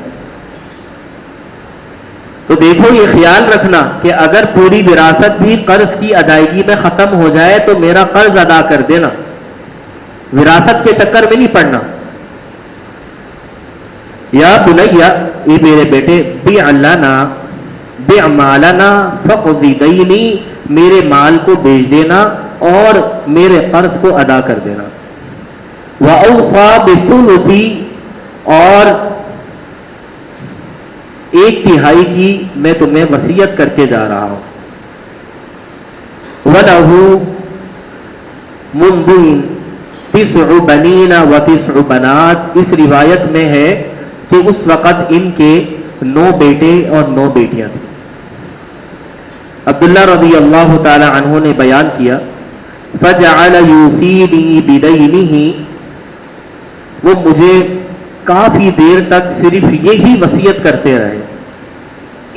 تو دیکھو یہ خیال رکھنا کہ اگر پوری وراثت بھی قرض کی ادائیگی میں ختم ہو جائے تو میرا قرض ادا کر دینا، وراثت کے چکر میں نہیں پڑنا. یا بنیا، اے میرے بیٹے، بیع لنا بیع مالنا فاقض دینی، میرے مال کو بیچ دینا اور میرے قرض کو ادا کر دینا. وَأَوْصَى بِثُلُثِ، اور 1/3 کی میں تمہیں وصیت کر کے جا رہا ہوں. وَلَهُ مُنْذُ 9 بنین و9 بنات، اس روایت میں ہے کہ اس وقت ان کے 9 بیٹے اور 9 بیٹیاں تھیں. عبداللہ رضی اللہ تعالی عنہ نے بیان کیا، فَجَعَلَ يُوصِينِي بِدَيْنِهِ، وہ مجھے کافی دیر تک صرف یہی وصیت کرتے رہے،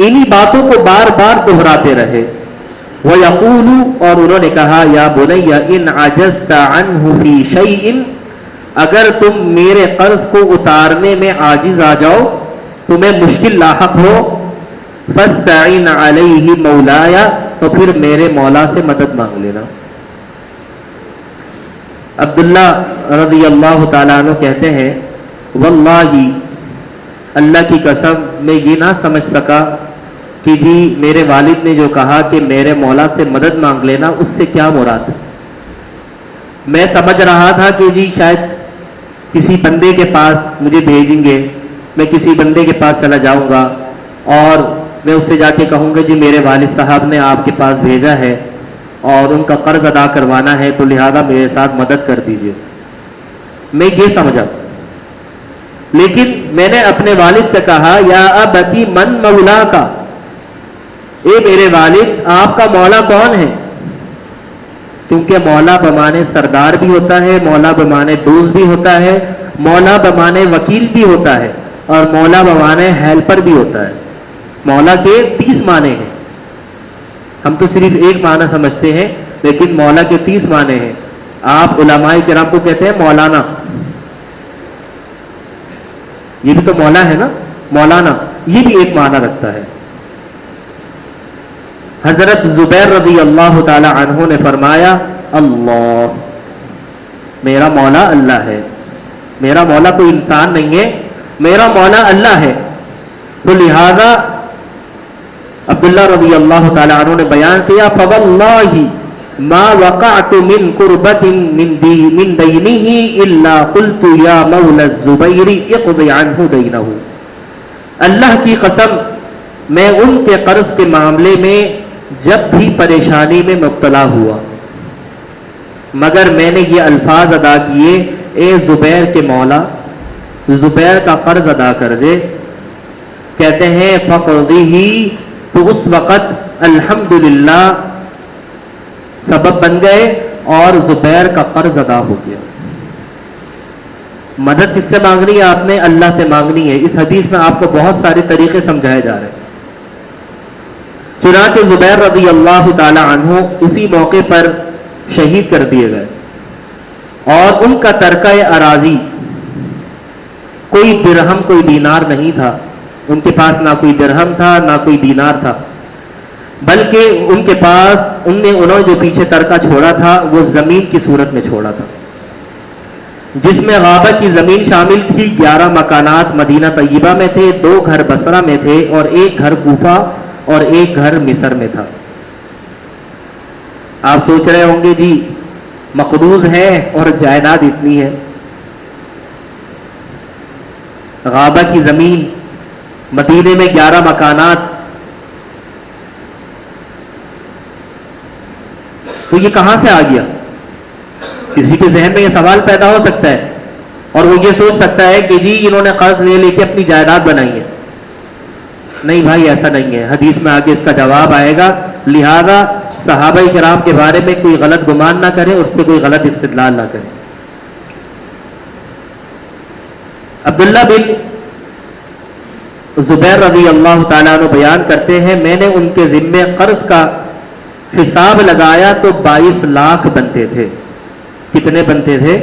انہی باتوں کو بار بار دہراتے رہے. وَيَقُولُ، اور انہوں نے کہا، یا بنی ان عجزت عنہ فی شیء، اگر تم میرے قرض کو اتارنے میں عاجز آ جاؤ، تمہیں مشکل لاحق ہو، فاستعن علیہ مولایا، تو پھر میرے مولا سے مدد مانگ لینا. عبداللہ رضی اللہ تعالیٰ عنہ کہتے ہیں، واللہ، اللہ کی قسم میں یہ نہ سمجھ سکا کہ جی میرے والد نے جو کہا کہ میرے مولا سے مدد مانگ لینا، اس سے کیا مراد. میں سمجھ رہا تھا کہ جی شاید کسی بندے کے پاس مجھے بھیجیں گے، میں کسی بندے کے پاس چلا جاؤں گا اور میں اس سے جا کے کہوں گا جی میرے والد صاحب نے آپ کے پاس بھیجا ہے اور ان کا قرض ادا کروانا ہے، تو لہذا میرے ساتھ مدد کر دیجئے. میں یہ سمجھا، لیکن میں نے اپنے والد سے کہا، یا ابتی من مولا کا، اے میرے والد آپ کا مولا کون ہے؟ کیونکہ مولا بمانے سردار بھی ہوتا ہے، مولا بمانے دوست بھی ہوتا ہے، مولا بمانے وکیل بھی ہوتا ہے، اور مولا بمانے ہیلپر بھی ہوتا ہے. مولا کے 30 معنی ہیں. ہم تو صرف ایک معنی سمجھتے ہیں، لیکن مولا کے 30 معنی ہیں. آپ علماء کرام کو کہتے ہیں مولانا، یہ بھی تو مولا ہے نا، مولانا یہ بھی ایک معنی رکھتا ہے. حضرت زبیر رضی اللہ تعالی عنہ نے فرمایا، اللہ، میرا مولا اللہ ہے، میرا مولا کوئی انسان نہیں ہے، میرا مولا اللہ ہے. تو لہذا عبداللہ رضی اللہ تعالی عنہ نے بیان کیا، فواللہ ما وقعت من قربت من دینہ الا قلت یا مولا الزبیر اقض عنہ دینہ. اللہ کی قسم، میں ان کے قرض کے معاملے میں جب بھی پریشانی میں مبتلا ہوا مگر میں نے یہ الفاظ ادا کیے، اے زبیر کے مولا، زبیر کا قرض ادا کر دے. کہتے ہیں فقضہ، تو اس وقت الحمدللہ سبب بن گئے اور زبیر کا قرض ادا ہو گیا. مدد کس سے مانگنی ہے؟ آپ نے اللہ سے مانگنی ہے. اس حدیث میں آپ کو بہت سارے طریقے سمجھائے جا رہے ہیں. چنانچہ زبیر رضی اللہ تعالی عنہ اسی موقع پر شہید کر دیے گئے، اور ان کا ترکہ اراضی کوئی درہم کوئی دینار نہیں تھا. ان کے پاس نہ کوئی درہم تھا نہ کوئی دینار تھا، بلکہ ان کے پاس انہوں نے جو پیچھے ترکہ چھوڑا تھا وہ زمین کی صورت میں چھوڑا تھا، جس میں غابہ کی زمین شامل تھی. 11 مکانات مدینہ طیبہ میں تھے، 2 گھر بصرہ میں تھے، اور 1 گھر کوفہ اور 1 گھر مصر میں تھا. آپ سوچ رہے ہوں گے جی مقروض ہے اور جائیداد اتنی ہے. غابہ کی زمین، مدینے میں 11 مکانات، تو یہ کہاں سے آ گیا؟ کسی کے ذہن میں یہ سوال پیدا ہو سکتا ہے اور وہ یہ سوچ سکتا ہے کہ جی انہوں نے قرض لے کے اپنی جائیداد بنائی ہے. نہیں بھائی، ایسا نہیں ہے. حدیث میں آگے اس کا جواب آئے گا. لہذا صحابہ کرام کے بارے میں کوئی غلط گمان نہ کرے، اس سے کوئی غلط استدلال نہ کرے. عبداللہ بن زبیر رضی اللہ تعالیٰ عنہ بیان کرتے ہیں میں نے ان کے ذمے قرض کا حساب لگایا تو 22 لاکھ بنتے تھے. کتنے بنتے تھے؟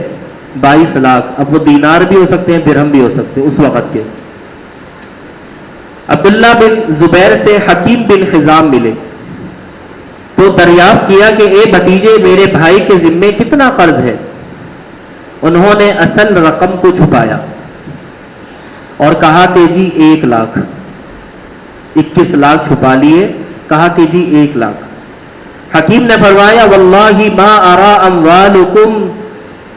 22 لاکھ. اب وہ دینار بھی ہو سکتے ہیں، درہم بھی ہو سکتے ہیں اس وقت کے. عبداللہ بن زبیر سے حکیم بن حزام ملے تو دریافت کیا کہ اے بھتیجے میرے بھائی کے ذمے کتنا قرض ہے؟ انہوں نے اصل رقم کو چھپایا اور کہا کہ جی 1 لاکھ. 21 لاکھ چھپا لیے، کہا کہ جی 1 لاکھ. حکیم نے فرمایا واللہ ما ارا اموالکم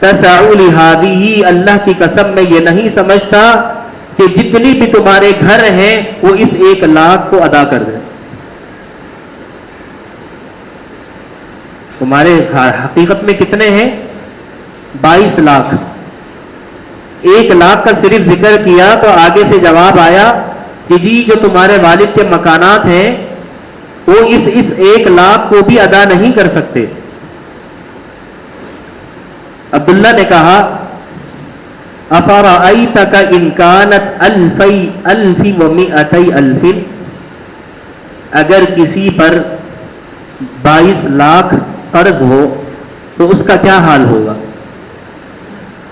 تسع لہذہ، اللہ کی قسم میں یہ نہیں سمجھتا کہ جتنی بھی تمہارے گھر ہیں وہ اس 1 لاکھ کو ادا کر دیں. تمہارے حقیقت میں کتنے ہیں؟ 22 لاکھ. 1 لاکھ کا صرف ذکر کیا تو آگے سے جواب آیا کہ جی جو تمہارے والد کے مکانات ہیں وہ اس 1 لاکھ کو بھی ادا نہیں کر سکتے. عبداللہ نے کہا افرأیتک ان کانت الف ومئتی الف، اگر کسی پر 22 لاکھ قرض ہو تو اس کا کیا حال ہوگا؟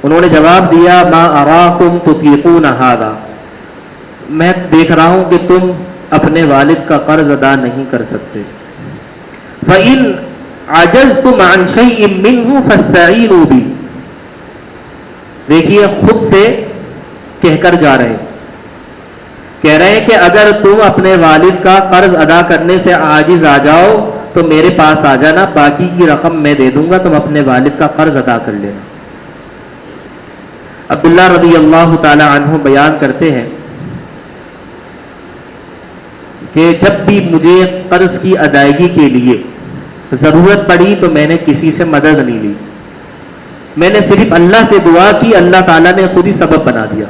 انہوں نے جواب دیا ما اراکم تطیقون ھذا، میں دیکھ رہا ہوں کہ تم اپنے والد کا قرض ادا نہیں کر سکتے. فَإِنْ عَجَزْتُمْ عَنْ شَيْءٍ مِّنْهُ فَاسْتَعِينُوا بِي. دیکھیے خود سے کہہ کر جا رہے ہیں، کہہ رہے ہیں کہ اگر تم اپنے والد کا قرض ادا کرنے سے عاجز آ جاؤ تو میرے پاس آ جانا، باقی کی رقم میں دے دوں گا، تم اپنے والد کا قرض ادا کر لینا. عبداللہ رضی اللہ تعالی عنہ بیان کرتے ہیں کہ جب بھی مجھے قرض کی ادائیگی کے لیے ضرورت پڑی تو میں نے کسی سے مدد نہیں لی، میں نے صرف اللہ سے دعا کی، اللہ تعالیٰ نے خود ہی سبب بنا دیا.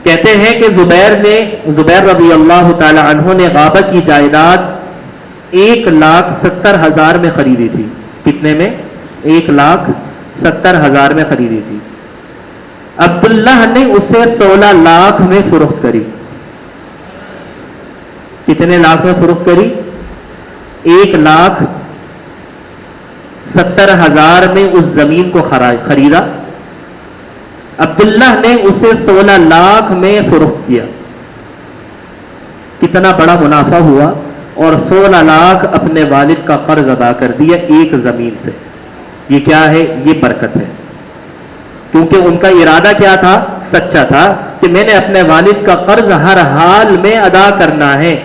کہتے ہیں کہ زبیر رضی اللہ تعالی عنہ نے غابہ کی جائیداد 1,70,000 میں خریدی تھی. کتنے میں؟ 1,70,000 میں خریدی تھی. عبداللہ نے اسے 16 لاکھ میں فروخت کری. کتنے لاکھ میں فروخت کری؟ 1,70,000 میں اس زمین کو خریدا. عبداللہ نے اسے 16 لاکھ میں فروخت کیا. کتنا بڑا منافع ہوا، اور 16 لاکھ اپنے والد کا قرض ادا کر دیا ایک زمین سے. یہ کیا ہے؟ یہ برکت ہے. کیونکہ ان کا ارادہ کیا تھا؟ سچا تھا کہ میں نے اپنے والد کا قرض ہر حال میں ادا کرنا ہے.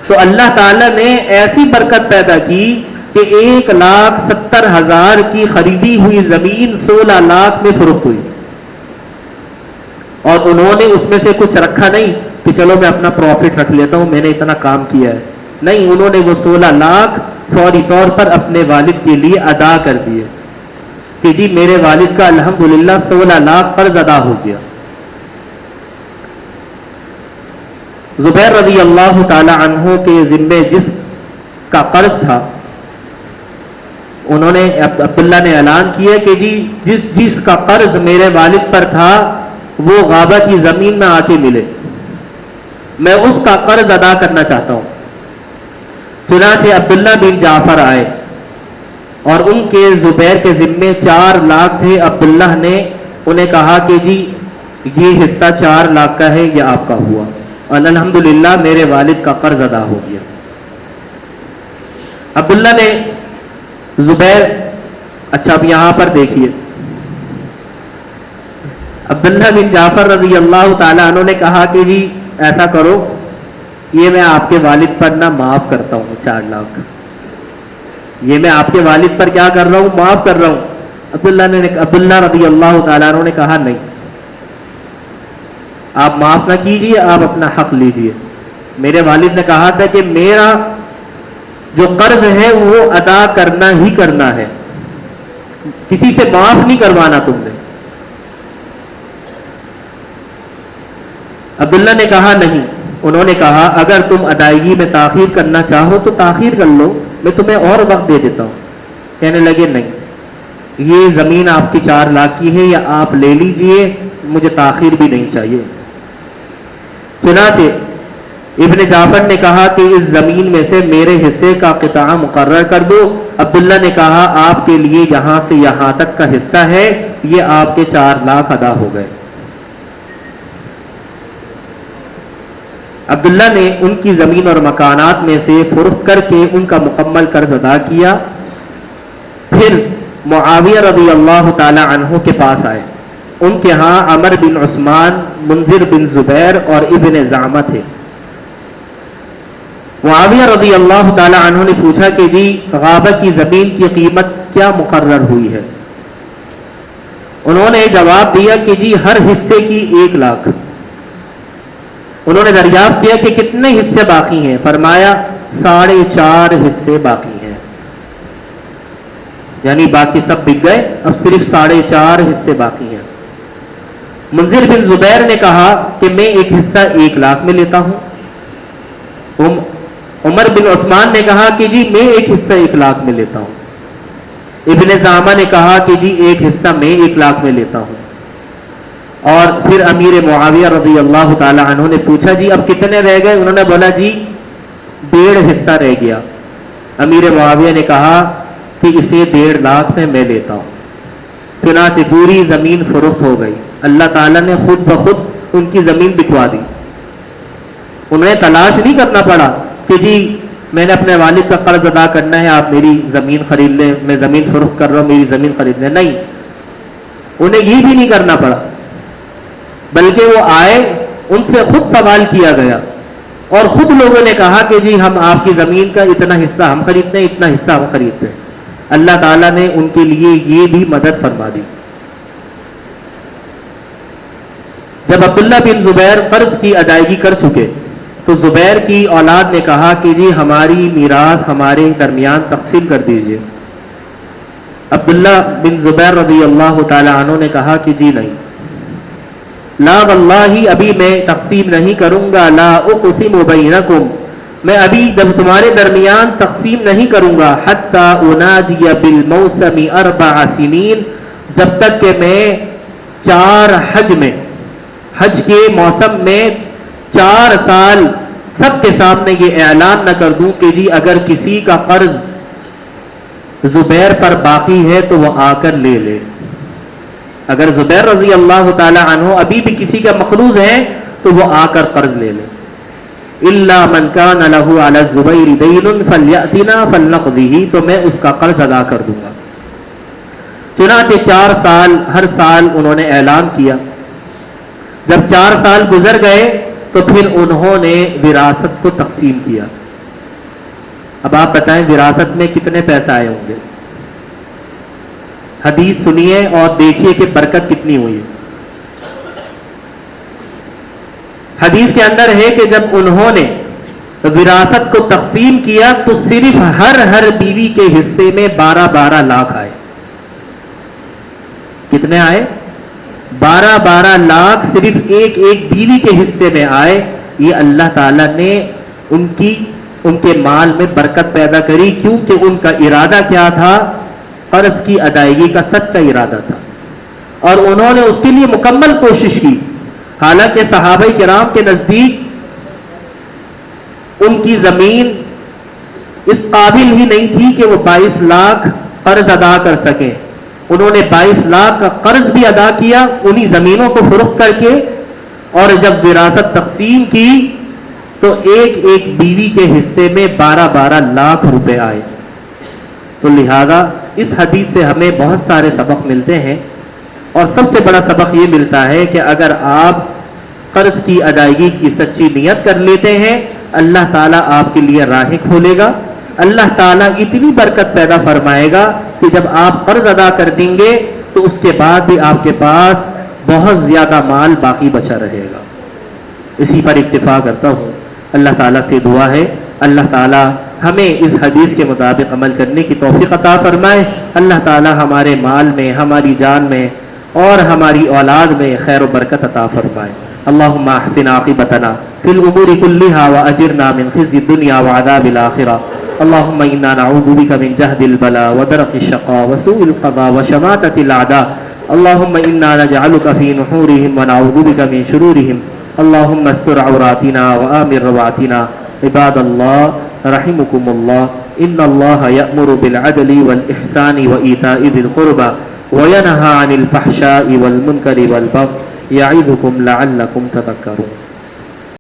تو اللہ تعالیٰ نے ایسی برکت پیدا کی کہ 1,70,000 کی خریدی ہوئی زمین 16 لاکھ میں فروخت ہوئی. اور انہوں نے اس میں سے کچھ رکھا نہیں کہ چلو میں اپنا پروفٹ رکھ لیتا ہوں، میں نے اتنا کام کیا ہے. نہیں، انہوں نے وہ 16 لاکھ فوری طور پر اپنے والد کے لیے ادا کر دیے کہ جی میرے والد کا الحمدللہ 16 لاکھ قرض ادا ہو گیا. زبیر رضی اللہ تعالی عنہ کے ذمے جس کا قرض تھا، انہوں نے عبداللہ نے اعلان کیا کہ جی جس کا قرض میرے والد پر تھا وہ غابہ کی زمین میں آ کے ملے، میں اس کا قرض ادا کرنا چاہتا ہوں. چنانچہ عبداللہ بن جعفر آئے اور ان کے زبیر کے ذمے 4 لاکھ تھے. عبداللہ نے انہیں کہا کہ جی یہ حصہ 4 لاکھ کا ہے، یہ آپ کا ہوا، اور الحمدللہ میرے والد کا قرض ادا ہو گیا. عبداللہ نے زبیر، اچھا اب یہاں پر دیکھیے، عبداللہ بن جعفر رضی اللہ تعالیٰ عنہ نے کہا کہ جی ایسا کرو، یہ میں آپ کے والد پر نہ معاف کرتا ہوں 4 لاکھ، یہ میں آپ کے والد پر کیا کر رہا ہوں؟ معاف کر رہا ہوں. عبداللہ رضی اللہ تعالیٰ عنہ نے کہا نہیں، آپ معاف نہ کیجیے، آپ اپنا حق لیجیے. میرے والد نے کہا تھا کہ میرا جو قرض ہے وہ ادا کرنا ہی کرنا ہے، کسی سے معاف نہیں کروانا تم نے. عبداللہ نے کہا نہیں. انہوں نے کہا اگر تم ادائیگی میں تاخیر کرنا چاہو تو تاخیر کر لو، میں تمہیں اور وقت دے دیتا ہوں. کہنے لگے نہیں، یہ زمین آپ کی 4 لاکھ کی ہے، یا آپ لے لیجئے، مجھے تاخیر بھی نہیں چاہیے. چنانچہ ابن جعفر نے کہا کہ اس زمین میں سے میرے حصے کا قطعہ مقرر کر دو. عبداللہ نے کہا آپ کے لیے یہاں سے یہاں تک کا حصہ ہے, یہ آپ کے 4 لاکھ ادا ہو گئے. عبداللہ نے ان کی زمین اور مکانات میں سے فروخت کر کے ان کا مکمل قرض ادا کیا. پھر معاویہ رضی اللہ تعالی عنہ کے پاس آئے. ان کے ہاں عمر بن عثمان, منذر بن زبیر اور ابن زعمہ تھے. معاویہ رضی اللہ تعالی عنہ نے پوچھا کہ جی غابہ کی زمین کی قیمت کیا مقرر ہوئی ہے؟ انہوں نے جواب دیا کہ جی ہر حصے کی 1 لاکھ. انہوں نے دریافت کیا کہ کتنے حصے باقی ہیں؟ فرمایا 4.5 حصے باقی ہیں. یعنی باقی سب بک گئے, اب صرف 4.5 حصے باقی ہیں. منذر بن زبیر نے کہا کہ میں ایک حصہ 1 لاکھ میں لیتا ہوں. عمر بن عثمان نے کہا کہ جی میں ایک حصہ 1 لاکھ میں لیتا ہوں. ابن زعمہ نے کہا کہ جی ایک حصہ میں 1 لاکھ میں لیتا ہوں. اور پھر امیر معاویہ رضی اللہ تعالی عنہ نے پوچھا جی اب کتنے رہ گئے؟ انہوں نے بولا جی 1.5 حصہ رہ گیا. امیر معاویہ نے کہا کہ اسے 1.5 لاکھ میں لیتا ہوں. چنانچہ پوری زمین فروخت ہو گئی. اللہ تعالیٰ نے خود بخود ان کی زمین بکوا دی. انہیں تلاش نہیں کرنا پڑا کہ جی میں نے اپنے والد کا قرض ادا کرنا ہے, آپ میری زمین خرید لیں, میں زمین فروخت کر رہا ہوں, میری زمین خرید لیں. نہیں, انہیں یہ بھی نہیں کرنا پڑا, بلکہ وہ آئے, ان سے خود سوال کیا گیا اور خود لوگوں نے کہا کہ جی ہم آپ کی زمین کا اتنا حصہ ہم خریدتے ہیں, اتنا حصہ ہم خریدتے ہیں. اللہ تعالیٰ نے ان کے لیے یہ بھی مدد فرما دی. جب عبداللہ بن زبیر قرض کی ادائیگی کر چکے تو زبیر کی اولاد نے کہا کہ جی ہماری میراث ہمارے درمیان تقسیم کر دیجئے. عبداللہ بن زبیر رضی اللہ تعالی عنہ نے کہا کہ جی نہیں, لا واللہ ابھی میں تقسیم نہیں کروں گا. لا اقسم بینکم, میں ابھی جب تمہارے درمیان تقسیم نہیں کروں گا. حتی انادی بالموسم 4 سنین, جب تک کہ میں 4 حج کے موسم میں 4 سال سب کے سامنے یہ اعلان نہ کر دوں کہ جی اگر کسی کا قرض زبیر پر باقی ہے تو وہ آ کر لے لے. اگر زبیر رضی اللہ تعالی عنہ ابھی بھی کسی کا مقروض ہے تو وہ آ کر قرض لے لے. الا من کان له علی الزبیر دین فلیأتنا فلنقضه, تو میں اس کا قرض ادا کر دوں گا. چنانچہ 4 سال ہر سال انہوں نے اعلان کیا. جب 4 سال گزر گئے تو پھر انہوں نے وراثت کو تقسیم کیا. اب آپ بتائیں وراثت میں کتنے پیسے آئے ہوں گے؟ حدیث سنیے اور دیکھیے کہ برکت کتنی ہوئی. حدیث کے اندر ہے کہ جب انہوں نے وراثت کو تقسیم کیا تو صرف ہر بیوی کے حصے میں 12 لاکھ آئے. کتنے آئے؟ 12 لاکھ صرف ایک بیوی کے حصے میں آئے. یہ اللہ تعالیٰ نے ان کے مال میں برکت پیدا کری, کیونکہ ان کا ارادہ کیا تھا؟ قرض کی ادائیگی کا سچا ارادہ تھا اور انہوں نے اس کے لیے مکمل کوشش کی. حالانکہ صحابہ کرام کے نزدیک ان کی زمین اس قابل ہی نہیں تھی کہ وہ 22 لاکھ قرض ادا کر سکیں. انہوں نے 22 لاکھ کا قرض بھی ادا کیا انہی زمینوں کو فروخت کر کے, اور جب وراثت تقسیم کی تو ایک بیوی کے حصے میں 12 لاکھ روپے آئے. تو لہذا اس حدیث سے ہمیں بہت سارے سبق ملتے ہیں, اور سب سے بڑا سبق یہ ملتا ہے کہ اگر آپ قرض کی ادائیگی کی سچی نیت کر لیتے ہیں, اللہ تعالیٰ آپ کے لیے راہیں کھولے گا. اللہ تعالیٰ اتنی برکت پیدا فرمائے گا کہ جب آپ قرض ادا کر دیں گے تو اس کے بعد بھی آپ کے پاس بہت زیادہ مال باقی بچا رہے گا. اسی پر اکتفا کرتا ہوں. اللہ تعالیٰ سے دعا ہے اللہ تعالیٰ ہمیں اس حدیث کے مطابق عمل کرنے کی توفیق عطا فرمائے. اللہ تعالیٰ ہمارے مال میں, ہماری جان میں اور ہماری اولاد میں خیر و برکت عطا فرمائے. اللہم احسن عاقبتنا فی الامور کلها واجرنا من خزي الدنيا وعذاب الاخرة. اللهم انا نعوذ بك من جهد البلاء ودرك الشقاء وسوء القضاء وشماتة الاعداء. اللهم انا نجعلك في نحورهم ونعوذ بك من شرورهم. اللهم استر عوراتنا وآمن رواتنا عباد الله رحمكم الله ان الله يأمر بالعدل والإحسان وإيتاء ذي القربى وينهى عن الفحشاء والمنكر والبغي يعظكم لعلكم تذكرون